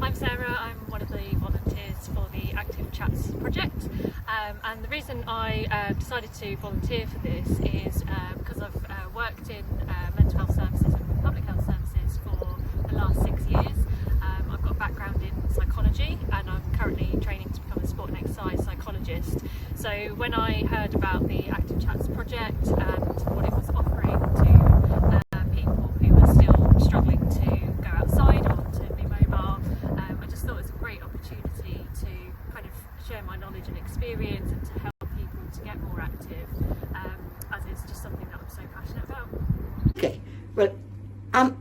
I'm Sarah, I'm one of the volunteers for the Active Chats project, and the reason I decided to volunteer for this is because I've worked in mental health services and public health services for the last 6 years. I've got a background in psychology and I'm currently training to become a sport and exercise psychologist. So when I heard about the Active Chats project and what it was offering to people who were still struggling to go outside or to be mobile, I just thought it was a great opportunity to kind of share my knowledge and experience and to help people to get more active, as it's just something that I'm so passionate about. Okay, well,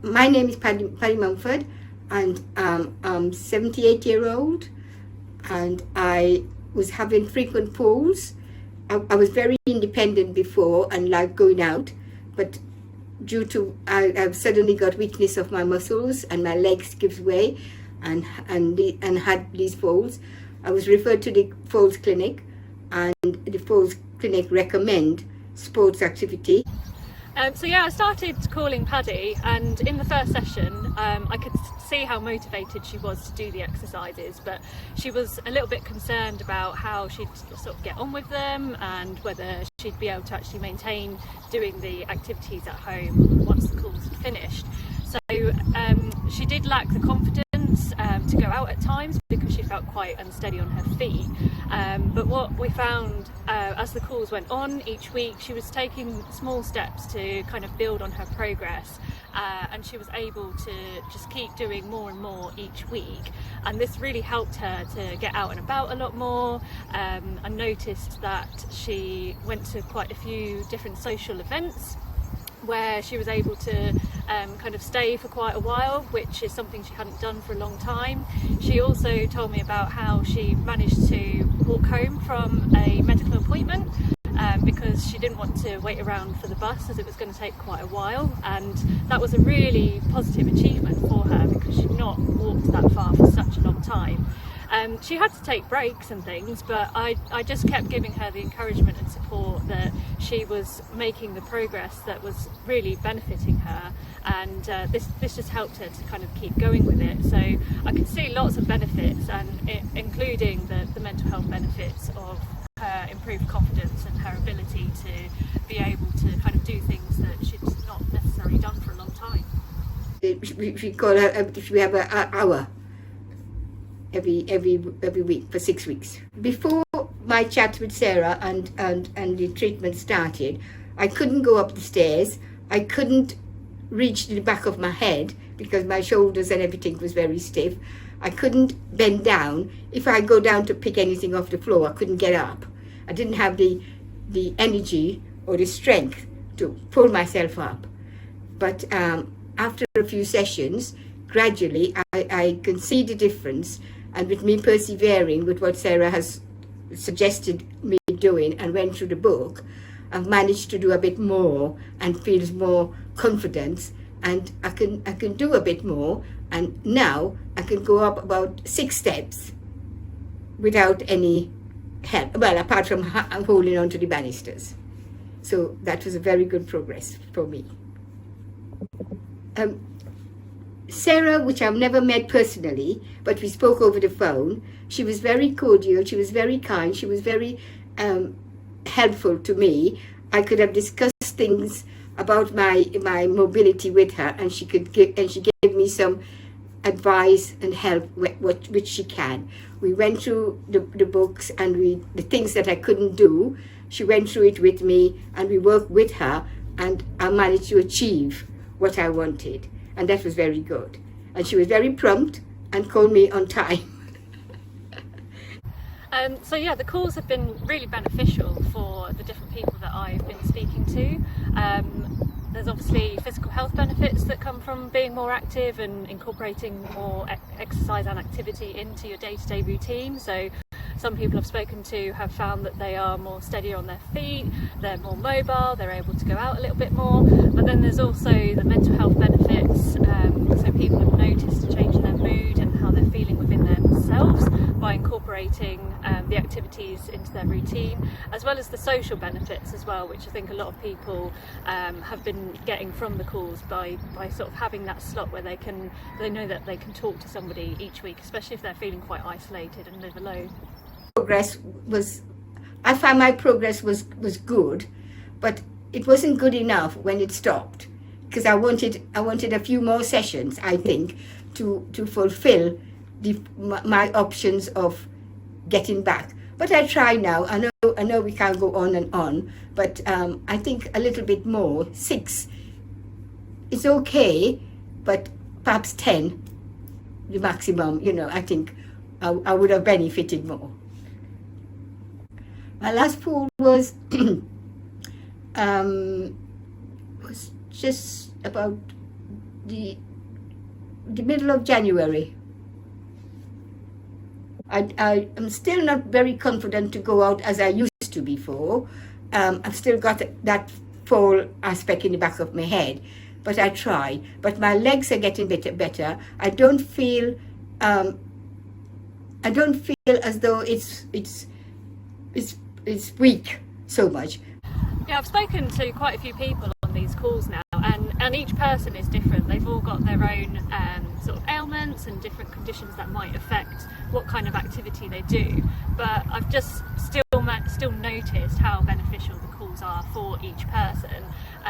my name is Paddy Mumford, and I'm 78-year-old, and I was having frequent falls. I was very independent before and liked going out, but due to I've suddenly got weakness of my muscles and my legs gives way, and had these falls. I was referred to the Falls Clinic, and the Falls Clinic recommend sports activity. So yeah, I started calling Paddy, and in the first session I could see how motivated she was to do the exercises, but she was a little bit concerned about how she'd sort of get on with them and whether she'd be able to actually maintain doing the activities at home once the calls had finished. So she did lack the confidence to go out at times because she felt quite unsteady on her feet, but what we found as the calls went on each week, she was taking small steps to kind of build on her progress, and she was able to just keep doing more and more each week, and this really helped her to get out and about a lot more. I noticed that she went to quite a few different social events where she was able to kind of stay for quite a while, which is something she hadn't done for a long time. She also told me about how she managed to walk home from a medical appointment because she didn't want to wait around for the bus as it was going to take quite a while, and that was a really positive achievement for her because she'd not walked that far for such a long time. She had to take breaks and things, but I just kept giving her the encouragement and support that she was making the progress that was really benefiting her, and this just helped her to kind of keep going with it. So I could see lots of benefits, and including the mental health benefits of her improved confidence and her ability to be able to kind of do things that she'd not necessarily done for a long time. We call her, we have an hour every week for 6 weeks. Before my chat with Sarah and the treatment started, I couldn't go up the stairs. I couldn't reach the back of my head because my shoulders and everything was very stiff. I couldn't bend down. If I go down to pick anything off the floor, I couldn't get up. I didn't have the energy or the strength to pull myself up. But after a few sessions, gradually I can see the difference, and with me persevering with what Sarah has suggested me doing and went through the book, I've managed to do a bit more and feels more confidence, and I can do a bit more, and now I can go up about 6 steps without any help, well, apart from holding on to the banisters. So that was a very good progress for me. Sarah, which I've never met personally, but we spoke over the phone, she was very cordial, she was very kind, she was very helpful to me. I could have discussed things about my mobility with her, and she gave me some advice and help which she can. We went through the books, and the things that I couldn't do, she went through it with me, and we worked with her, and I managed to achieve what I wanted. And that was very good. And she was very prompt and called me on time. So yeah, the calls have been really beneficial for the different people that I've been speaking to. There's obviously physical health benefits that come from being more active and incorporating more exercise and activity into your day-to-day routine. So some people I've spoken to have found that they are more steadier on their feet, they're more mobile, they're able to go out a little bit more. But then there's also the mental health benefits, so people have noticed a change in their mood and how they're feeling within themselves by incorporating the activities into their routine, as well as the social benefits as well, which I think a lot of people have been getting from the calls by sort of having that slot where they know that they can talk to somebody each week, especially if they're feeling quite isolated and live alone. I found my progress was good, but it wasn't good enough when it stopped, because I wanted a few more sessions, I think, to fulfill my options of getting back. But I try now. I know we can't go on and on, but I think a little bit more. 6 is okay, but perhaps 10, the maximum. I think I would have benefited more. My last pool was just about the middle of January. I am still not very confident to go out as I used to before. I've still got that fall aspect in the back of my head, but I try. But my legs are getting better. I don't feel as though it's weak so much. Yeah, I've spoken to quite a few people on these calls now, and each person is different. They've all got their own sort of ailments and different conditions that might affect what kind of activity they do. But I've just still noticed how beneficial the calls are for each person,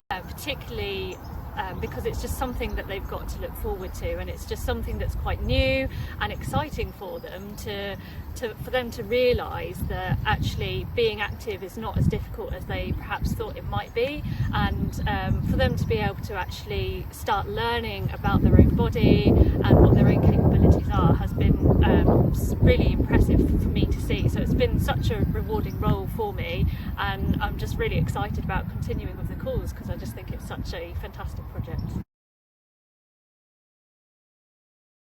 particularly because it's just something that they've got to look forward to, and it's just something that's quite new and exciting for them for them to realise that actually being active is not as difficult as they perhaps thought it might be, and for them to be able to actually start learning about their own body and what their own capabilities are has been really impressive for me to see. So it's been such a rewarding role for me, and I'm just really excited about continuing with the calls because I just think it's such a fantastic project.